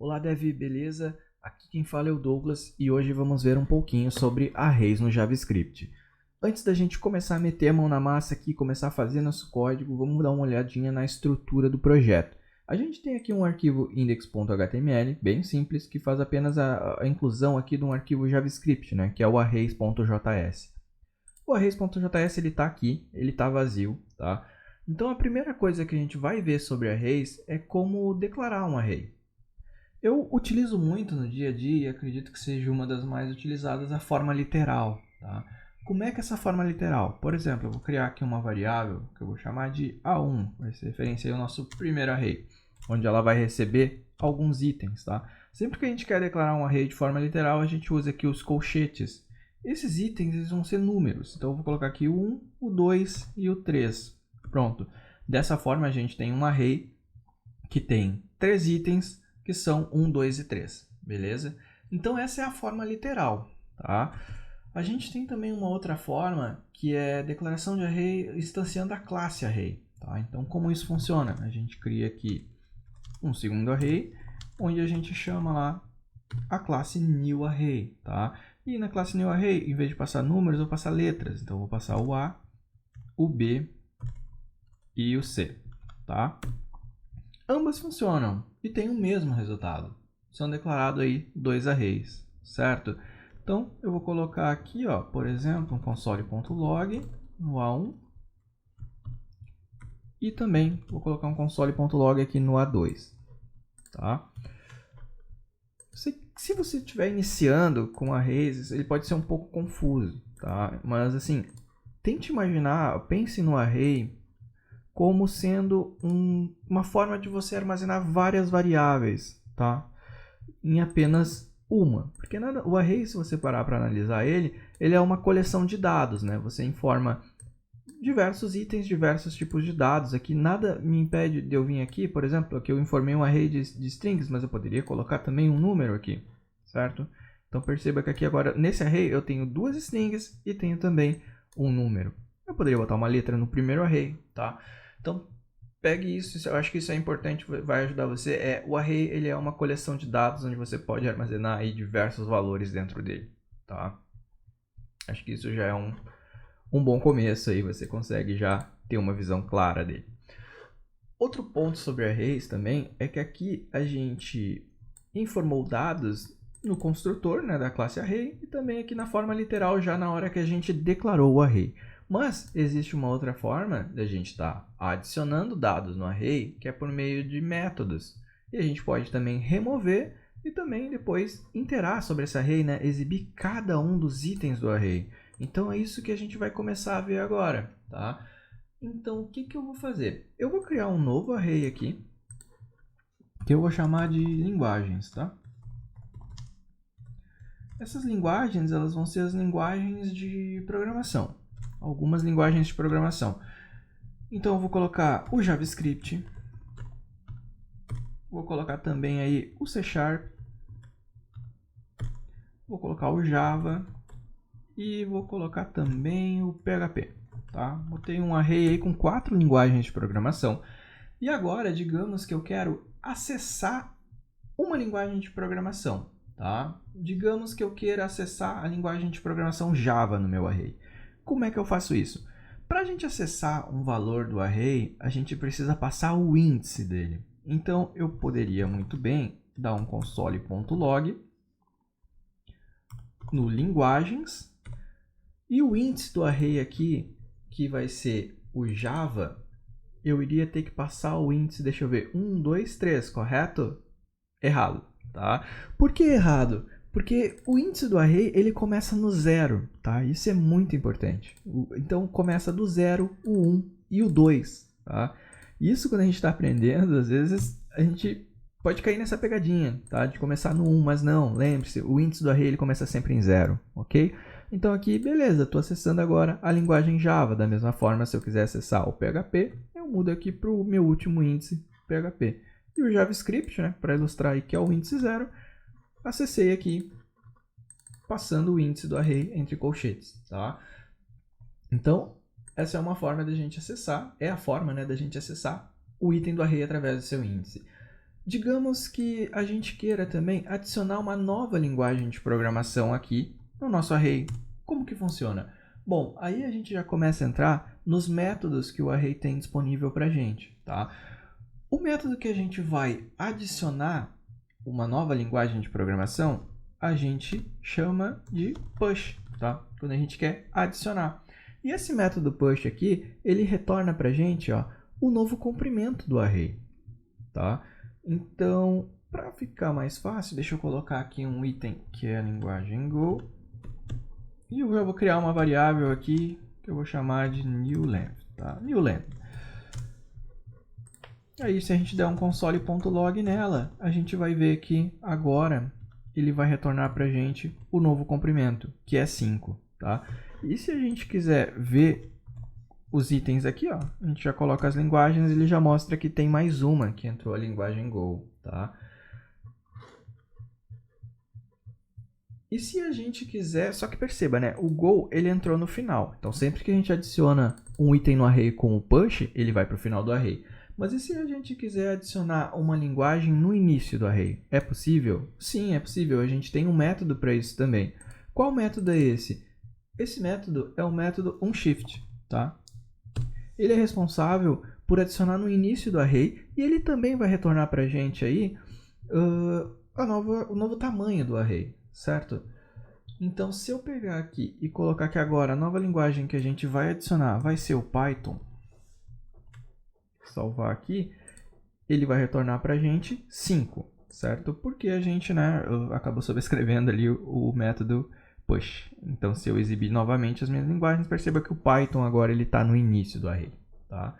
Olá Dev, beleza? Aqui quem fala é o Douglas e hoje vamos ver um pouquinho sobre arrays no JavaScript. Antes da gente começar a meter a mão na massa aqui, começar a fazer nosso código, vamos dar uma olhadinha na estrutura do projeto. A gente tem aqui um arquivo index.html, bem simples, que faz apenas a inclusão aqui de um arquivo JavaScript, né, que é o arrays.js. O arrays.js ele está aqui, ele está vazio, tá? Então a primeira coisa que a gente vai ver sobre arrays é como declarar um array. Eu utilizo muito no dia a dia e acredito que seja uma das mais utilizadas a forma literal, tá? Como é que é essa forma literal? Por exemplo, eu vou criar aqui uma variável que eu vou chamar de A1, vai ser referência ao nosso primeiro array, onde ela vai receber alguns itens, tá? Sempre que a gente quer declarar um array de forma literal, a gente usa aqui os colchetes. Esses itens eles vão ser números, então eu vou colocar aqui o 1, o 2 e o 3. Pronto. Dessa forma a gente tem um array que tem 3 itens, que são 1, 2 e 3, beleza? Então essa é a forma literal, tá? A gente tem também uma outra forma, que é declaração de array instanciando a classe array, tá? Então como isso funciona? A gente cria aqui um segundo array, onde a gente chama lá a classe newArray, tá? E na classe newArray, em vez de passar números, eu vou passar letras. Então eu vou passar o A, o B e o C, tá? Ambas funcionam e têm o mesmo resultado. São declarados aí dois arrays, certo? Então, eu vou colocar aqui, ó, por exemplo, um console.log no A1 e também vou colocar um console.log aqui no A2, tá? Se você estiver iniciando com arrays, ele pode ser um pouco confuso, tá? Mas assim, tente imaginar, pense no array como sendo uma forma de você armazenar várias variáveis, tá? Em apenas uma. Porque o array, se você parar para analisar ele é uma coleção de dados, né? Você informa diversos itens, diversos tipos de dados. Aqui nada me impede de eu vir aqui, por exemplo, aqui eu informei um array de strings, mas eu poderia colocar também um número aqui, certo? Então perceba que aqui agora, nesse array, eu tenho duas strings e tenho também um número. Eu poderia botar uma letra no primeiro array, tá? Então, pegue isso, eu acho que isso é importante, vai ajudar você. O array ele é uma coleção de dados onde você pode armazenar aí diversos valores dentro dele, tá? Acho que isso já é um bom começo aí, você consegue já ter uma visão clara dele. Outro ponto sobre arrays também é que aqui a gente informou dados no construtor, né, da classe array e também aqui na forma literal já na hora que a gente declarou o array. Mas existe uma outra forma da gente estar adicionando dados no array, que é por meio de métodos. E a gente pode também remover e também depois iterar sobre esse array, né? Exibir cada um dos itens do array. Então é isso que a gente vai começar a ver agora, tá? Então o que eu vou fazer? Eu vou criar um novo array aqui, que eu vou chamar de linguagens, tá? Essas linguagens elas vão ser as linguagens de programação. Algumas linguagens de programação. Então eu vou colocar o JavaScript, vou colocar também aí o C#, vou colocar o Java e vou colocar também o PHP, tá? Botei um array aí com 4 linguagens de programação. E agora, digamos que eu quero acessar uma linguagem de programação, tá? Digamos que eu queira acessar a linguagem de programação Java no meu array. Como é que eu faço isso? Para a gente acessar um valor do array, a gente precisa passar o índice dele. Então, eu poderia muito bem dar um console.log no linguagens e o índice do array aqui, que vai ser o Java, eu iria ter que passar o índice, deixa eu ver, 1, 2, 3, correto? Errado, tá? Por que errado? Porque o índice do array ele começa no 0, tá? Isso é muito importante. Então começa do 0, o 1 e o 2, tá? Isso quando a gente está aprendendo, às vezes a gente pode cair nessa pegadinha, tá? De começar no 1, mas não, lembre-se, o índice do array ele começa sempre em 0, ok? Então aqui, beleza, estou acessando agora a linguagem Java. Da mesma forma, se eu quiser acessar o PHP, eu mudo aqui para o meu último índice PHP. E o JavaScript, né, para ilustrar aí que é o índice 0, acessei aqui, passando o índice do array entre colchetes, tá? Então, essa é uma forma da gente acessar, é a forma, né, da gente acessar o item do array através do seu índice. Digamos que a gente queira também adicionar uma nova linguagem de programação aqui no nosso array. Como que funciona? Bom, aí a gente já começa a entrar nos métodos que o array tem disponível para a gente, tá? O método que a gente vai adicionar uma nova linguagem de programação, a gente chama de push, tá? Quando a gente quer adicionar. E esse método push aqui, ele retorna para a gente, ó, o novo comprimento do array, tá? Então, para ficar mais fácil, deixa eu colocar aqui um item que é a linguagem Go. E eu vou criar uma variável aqui que eu vou chamar de newLength, tá? newLength. Aí, se a gente der um console.log nela, a gente vai ver que agora ele vai retornar para a gente o novo comprimento, que é 5, tá? E se a gente quiser ver os itens aqui, ó, a gente já coloca as linguagens, ele já mostra que tem mais uma que entrou a linguagem Go, tá? E se a gente quiser, só que perceba, né, o Go ele entrou no final, então sempre que a gente adiciona um item no array com o push, ele vai para o final do array. Mas e se a gente quiser adicionar uma linguagem no início do array? É possível? Sim, é possível, a gente tem um método para isso também. Qual método é esse? Esse método é o método onShift, tá? Ele é responsável por adicionar no início do array e ele também vai retornar para a gente aí o novo tamanho do array, certo? Então, se eu pegar aqui e colocar que agora a nova linguagem que a gente vai adicionar vai ser o Python, salvar aqui, ele vai retornar para a gente 5, certo? Porque a gente, né, acabou sobrescrevendo ali o método push. Então, se eu exibir novamente as minhas linguagens, perceba que o Python agora está no início do array, tá?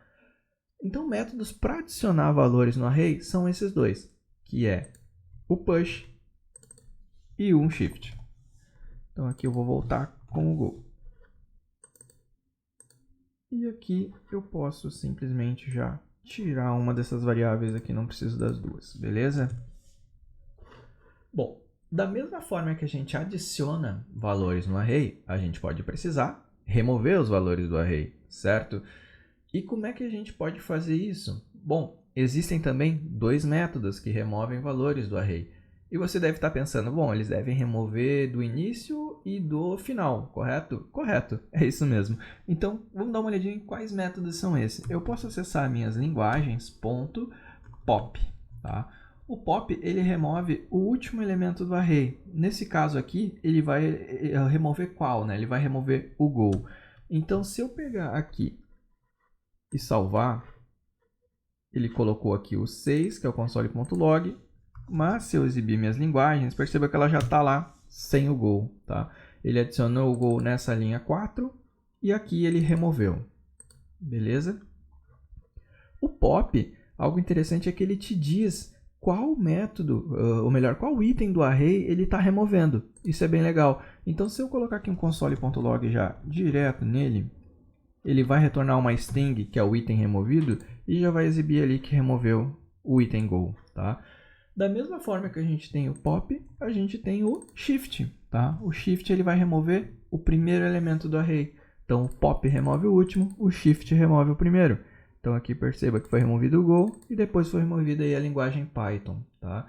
Então, métodos para adicionar valores no array são esses dois, que é o push e o onShift. Então, aqui eu vou voltar com o Go. E aqui eu posso simplesmente já tirar uma dessas variáveis aqui, não preciso das duas, beleza? Bom, da mesma forma que a gente adiciona valores no array, a gente pode precisar remover os valores do array, certo? E como é que a gente pode fazer isso? Bom, existem também dois métodos que removem valores do array. E você deve estar pensando, bom, eles devem remover do início e do final, correto? Correto, é isso mesmo. Então, vamos dar uma olhadinha em quais métodos são esses. Eu posso acessar minhas linguagens.pop, tá? O pop, ele remove o último elemento do array. Nesse caso aqui, ele vai remover qual, né? Ele vai remover o Go. Então, se eu pegar aqui e salvar, ele colocou aqui o 6, que é o console.log, mas se eu exibir minhas linguagens, perceba que ela já está lá sem o Go, tá? Ele adicionou o Go nessa linha 4 e aqui ele removeu, beleza? O pop, algo interessante é que ele te diz qual método, ou melhor, qual item do array ele está removendo. Isso é bem legal. Então, se eu colocar aqui um console.log já direto nele, ele vai retornar uma string, que é o item removido, e já vai exibir ali que removeu o item Go, tá? Da mesma forma que a gente tem o pop, a gente tem o shift, tá? O shift ele vai remover o primeiro elemento do array. Então, o pop remove o último, o shift remove o primeiro. Então, aqui perceba que foi removido o Go e depois foi removida aí a linguagem Python, tá?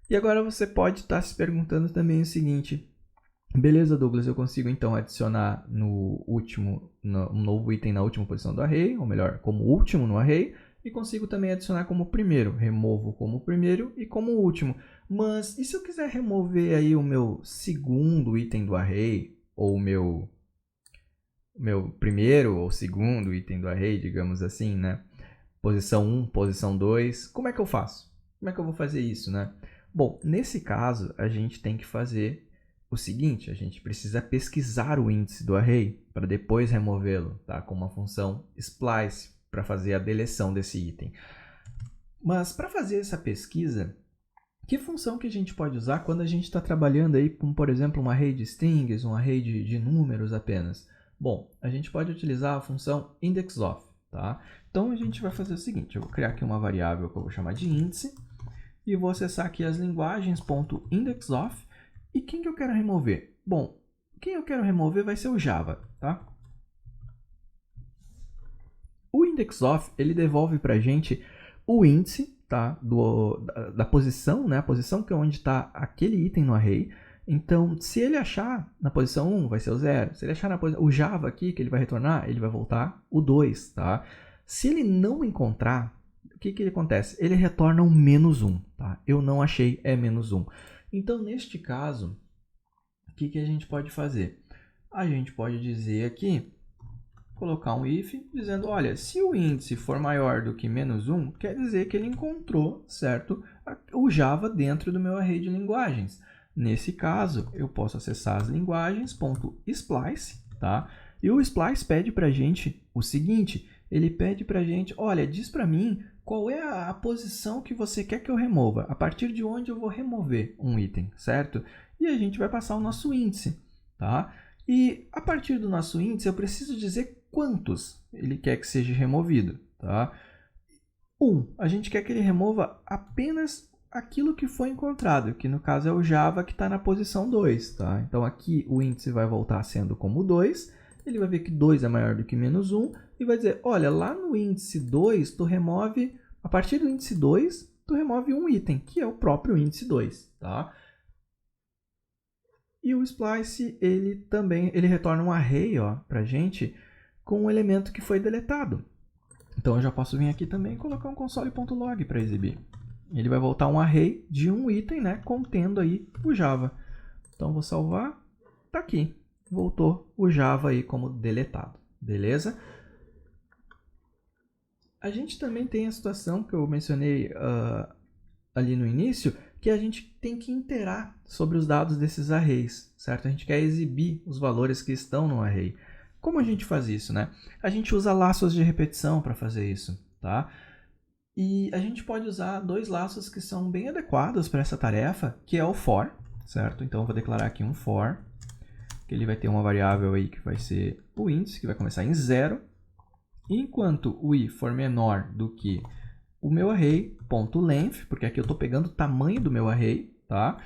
E agora você pode estar se perguntando também o seguinte: beleza, Douglas, eu consigo então adicionar um novo item na última posição do array, ou melhor, como último no array, e consigo também adicionar como primeiro. Removo como primeiro e como último. Mas e se eu quiser remover aí o meu segundo item do array, ou o meu primeiro ou segundo item do array, digamos assim, né? Posição 1, posição 2, como é que eu faço? Como é que eu vou fazer isso, né? Bom, nesse caso, a gente tem que fazer o seguinte: a gente precisa pesquisar o índice do array para depois removê-lo, tá? Com uma função splice para fazer a deleção desse item. Mas para fazer essa pesquisa, que função que a gente pode usar quando a gente está trabalhando aí com, por exemplo, um array de strings, um array de números apenas? Bom, a gente pode utilizar a função indexOf, tá? Então a gente vai fazer o seguinte: eu vou criar aqui uma variável que eu vou chamar de índice e vou acessar aqui as linguagens.indexOf. E quem que eu quero remover? Bom, quem eu quero remover vai ser o Java, tá? O indexOf, ele devolve para a gente o índice, tá? Da posição, né? A posição que é onde está aquele item no array. Então, se ele achar na posição 1, vai ser o 0. Se ele achar o Java aqui, que ele vai retornar, ele vai voltar o 2, tá? Se ele não encontrar, o que ele acontece? Ele retorna um -1, tá? Eu não achei, é -1. Então, neste caso, o que a gente pode fazer? A gente pode dizer aqui, colocar um if, dizendo, olha, se o índice for maior do que -1, quer dizer que ele encontrou, certo, o Java dentro do meu array de linguagens. Nesse caso, eu posso acessar as linguagens.splice, tá? E o Splice pede para a gente o seguinte, ele pede para a gente, olha, diz para mim qual é a posição que você quer que eu remova, a partir de onde eu vou remover um item, certo? E a gente vai passar o nosso índice, tá? E a partir do nosso índice, eu preciso dizer quantos ele quer que seja removido, tá? 1, a gente quer que ele remova apenas aquilo que foi encontrado, que no caso é o Java que está na posição 2, tá? Então aqui o índice vai voltar sendo como 2, ele vai ver que 2 é maior do que -1 e vai dizer, olha, lá no índice 2, tu remove, a partir do índice 2, tu remove um item, que é o próprio índice 2, tá? E o Splice, ele retorna um array, ó, pra gente, com um elemento que foi deletado. Então eu já posso vir aqui também e colocar um console.log para exibir. Ele vai voltar um array de um item, né, contendo aí o Java. Então vou salvar, tá aqui, voltou o Java aí como deletado, beleza? A gente também tem a situação que eu mencionei ali no início, que a gente tem que iterar sobre os dados desses arrays, certo? A gente quer exibir os valores que estão no array. Como a gente faz isso, né? A gente usa laços de repetição para fazer isso, tá? E a gente pode usar dois laços que são bem adequados para essa tarefa, que é o for, certo? Então eu vou declarar aqui um for, que ele vai ter uma variável aí que vai ser o índice, que vai começar em 0. Enquanto o i for menor do que o meu array, .length, porque aqui eu estou pegando o tamanho do meu array, tá?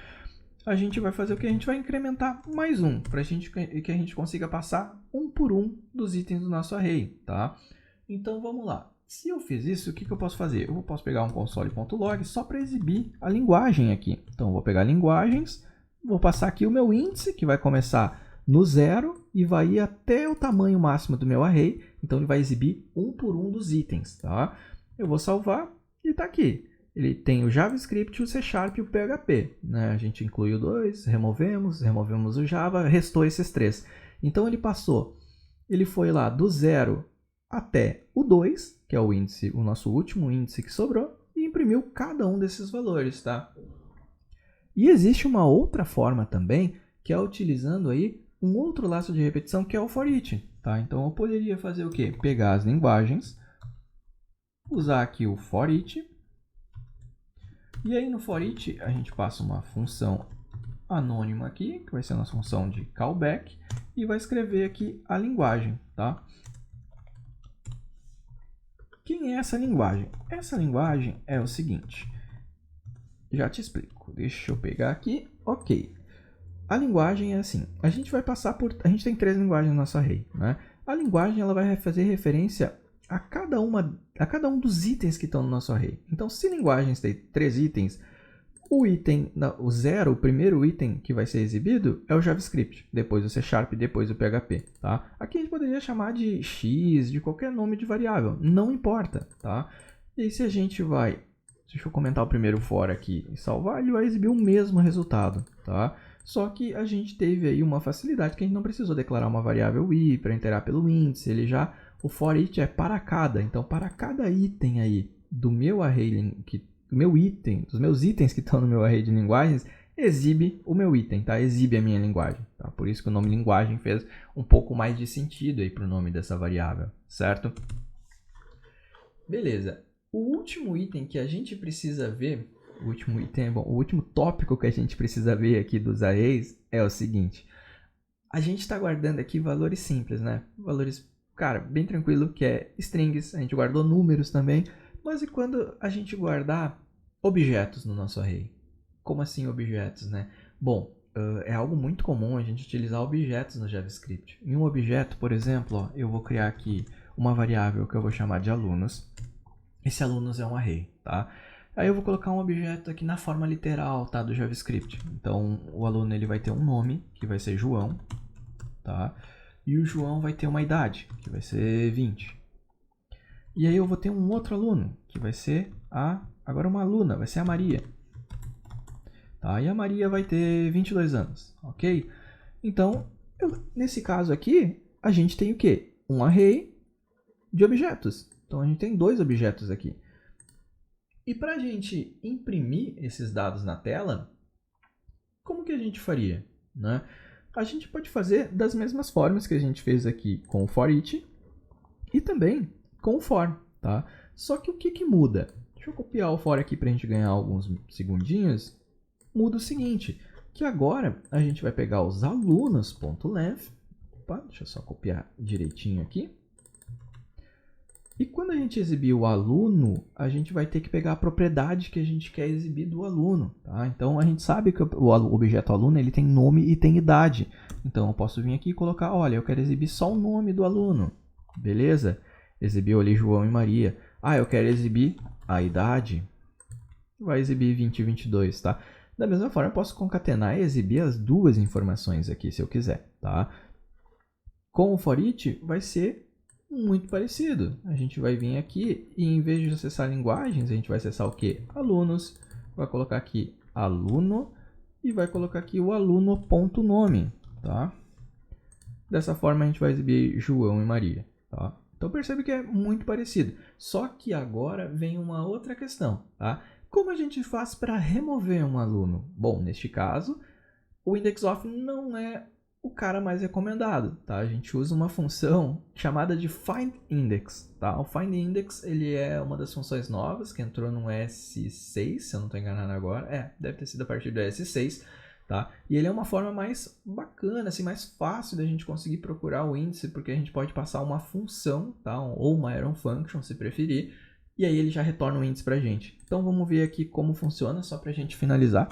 A gente vai fazer o que? A gente vai incrementar mais um, para que a gente consiga passar um por um dos itens do nosso array, tá? Então vamos lá. Se eu fiz isso, o que eu posso fazer? Eu posso pegar um console.log só para exibir a linguagem aqui. Então eu vou pegar linguagens, vou passar aqui o meu índice, que vai começar no 0 e vai ir até o tamanho máximo do meu array. Então ele vai exibir um por um dos itens, tá? Eu vou salvar e está aqui. Ele tem o JavaScript, o C# e o PHP. Né? A gente inclui o 2, removemos o Java, restou esses 3. Então ele foi lá do 0 até o 2, que é o índice, o nosso último índice que sobrou, e imprimiu cada um desses valores, tá? E existe uma outra forma também, que é utilizando aí um outro laço de repetição, que é o for each, tá? Então eu poderia fazer o quê? Pegar as linguagens, usar aqui o for each, e aí no for each a gente passa uma função anônima aqui, que vai ser a nossa função de callback, e vai escrever aqui a linguagem, tá? Quem é essa linguagem? Essa linguagem é o seguinte, já te explico, deixa eu pegar aqui, ok. A linguagem é assim, a gente tem 3 linguagens no nosso array, né? A linguagem ela vai fazer referência a cada um dos itens que estão no nosso array. Então, se linguagens tem 3 itens, o 0, o primeiro item que vai ser exibido é o JavaScript, depois o C#, depois o PHP, tá? Aqui a gente poderia chamar de X, de qualquer nome de variável, não importa, tá? E aí se a gente vai, deixa eu comentar o primeiro for aqui e salvar, ele vai exibir o mesmo resultado, tá? Só que a gente teve aí uma facilidade que a gente não precisou declarar uma variável i para iterar pelo índice, o for each é para cada, então para cada item aí do meu array, dos meus itens que estão no meu array de linguagens, exibe o meu item, tá? Exibe a minha linguagem, tá? Por isso que o nome linguagem fez um pouco mais de sentido aí para o nome dessa variável, certo? Beleza. O último item que a gente precisa ver, o último tópico que a gente precisa ver aqui dos arrays é o seguinte. A gente está guardando aqui valores simples, né? Valores, cara, bem tranquilo, que é strings, a gente guardou números também. Mas e quando a gente guardar objetos no nosso array? Como assim objetos, né? Bom, é algo muito comum a gente utilizar objetos no JavaScript. Em um objeto, por exemplo, ó, eu vou criar aqui uma variável que eu vou chamar de alunos. Esse alunos é um array, tá? Aí eu vou colocar um objeto aqui na forma literal, tá, do JavaScript. Então o aluno ele vai ter um nome, que vai ser João, tá? E o João vai ter uma idade, que vai ser 20. E aí eu vou ter um outro aluno, que vai ser agora uma aluna, vai ser a Maria. Tá? E a Maria vai ter 22 anos, ok? Então, nesse caso aqui, a gente tem o quê? Um array de objetos. Então, a gente tem 2 objetos aqui. E para a gente imprimir esses dados na tela, como que a gente faria? Né? A gente pode fazer das mesmas formas que a gente fez aqui com o for-each e também com o for. Tá? Só que o que muda? Deixa eu copiar o for aqui para a gente ganhar alguns segundinhos. Muda o seguinte, que agora a gente vai pegar os alunos.length. Opa, deixa eu só copiar direitinho aqui. E quando a gente exibir o aluno, a gente vai ter que pegar a propriedade que a gente quer exibir do aluno. Tá? Então, a gente sabe que o objeto aluno ele tem nome e tem idade. Então, eu posso vir aqui e colocar, olha, eu quero exibir só o nome do aluno. Beleza? Exibiu ali João e Maria. Eu quero exibir a idade. Vai exibir 20 e 22, tá? Da mesma forma, eu posso concatenar e exibir as 2 informações aqui, se eu quiser, tá? Com o for-each, vai ser muito parecido. A gente vai vir aqui e, em vez de acessar linguagens, a gente vai acessar o quê? Alunos. Vai colocar aqui aluno e vai colocar aqui o aluno.nome, tá? Dessa forma, a gente vai exibir João e Maria, tá? Então, percebe que é muito parecido. Só que agora vem uma outra questão, tá? Como a gente faz para remover um aluno? Bom, neste caso, o IndexOf não é o cara mais recomendado, tá? A gente usa uma função chamada de findIndex, tá? O findIndex, ele é uma das funções novas que entrou no S6, se eu não estou enganado agora. Deve ter sido a partir do S6, tá? E ele é uma forma mais bacana, assim, mais fácil da gente conseguir procurar o índice, porque a gente pode passar uma função, tá? Ou uma arrow function, se preferir, e aí ele já retorna o índice para a gente. Então vamos ver aqui como funciona, só para a gente finalizar.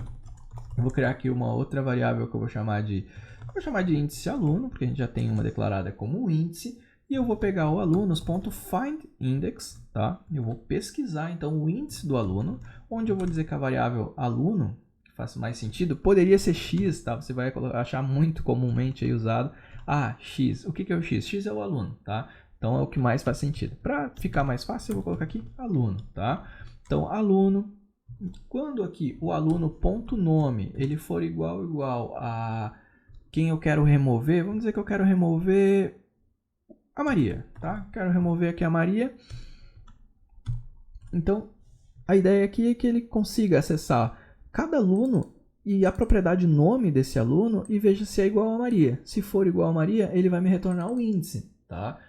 Eu vou criar aqui uma outra variável que eu vou chamar de índice aluno, porque a gente já tem uma declarada como índice. E eu vou pegar o alunos.findIndex, tá? Eu vou pesquisar então o índice do aluno, onde eu vou dizer que a variável aluno, que faz mais sentido, poderia ser x, tá? Você vai achar muito comumente aí usado. X. O que é o x? X é o aluno, tá? Então, é o que mais faz sentido. Para ficar mais fácil, eu vou colocar aqui aluno, tá? Então, aluno, quando aqui o aluno.nome, ele for igual a quem eu quero remover, vamos dizer que eu quero remover a Maria, tá? Quero remover aqui a Maria. Então, a ideia aqui é que ele consiga acessar cada aluno e a propriedade nome desse aluno e veja se é igual a Maria. Se for igual a Maria, ele vai me retornar o índice, tá?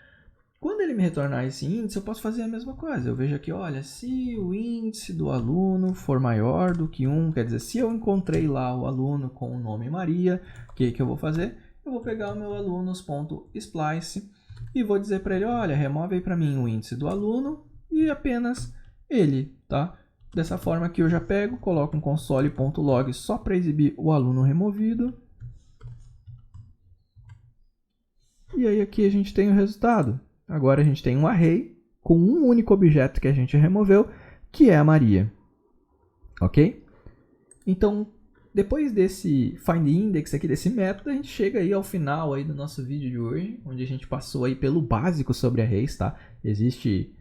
Quando ele me retornar esse índice, eu posso fazer a mesma coisa. Eu vejo aqui, olha, se o índice do aluno for maior do que 1, quer dizer, se eu encontrei lá o aluno com o nome Maria, o que eu vou fazer? Eu vou pegar o meu alunos.splice e vou dizer para ele, olha, remove aí para mim o índice do aluno e apenas ele, tá? Dessa forma aqui eu já pego, coloco um console.log só para exibir o aluno removido. E aí aqui a gente tem o resultado. Agora a gente tem um array com um único objeto que a gente removeu, que é a Maria. Ok? Então, depois desse findIndex aqui, desse método, a gente chega aí ao final aí do nosso vídeo de hoje, onde a gente passou aí pelo básico sobre arrays, tá? Existe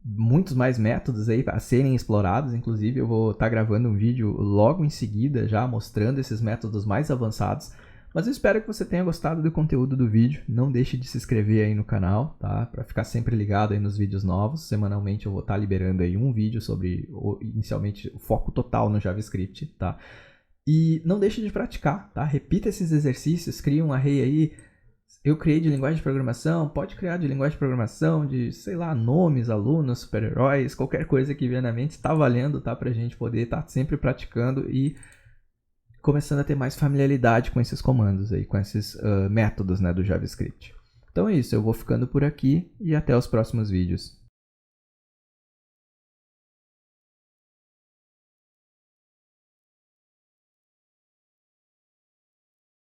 muitos mais métodos aí a serem explorados, inclusive eu vou estar gravando um vídeo logo em seguida já mostrando esses métodos mais avançados. Mas eu espero que você tenha gostado do conteúdo do vídeo. Não deixe de se inscrever aí no canal, tá? Para ficar sempre ligado aí nos vídeos novos. Semanalmente eu vou estar liberando aí um vídeo sobre, inicialmente, o foco total no JavaScript, tá? E não deixe de praticar, tá? Repita esses exercícios, cria um array aí. Eu criei de linguagem de programação, pode criar de linguagem de programação, de, sei lá, nomes, alunos, super-heróis, qualquer coisa que vier na mente, está valendo, tá? Pra gente poder estar sempre praticando e começando a ter mais familiaridade com esses comandos aí, com esses métodos, né, do JavaScript. Então é isso, eu vou ficando por aqui e até os próximos vídeos.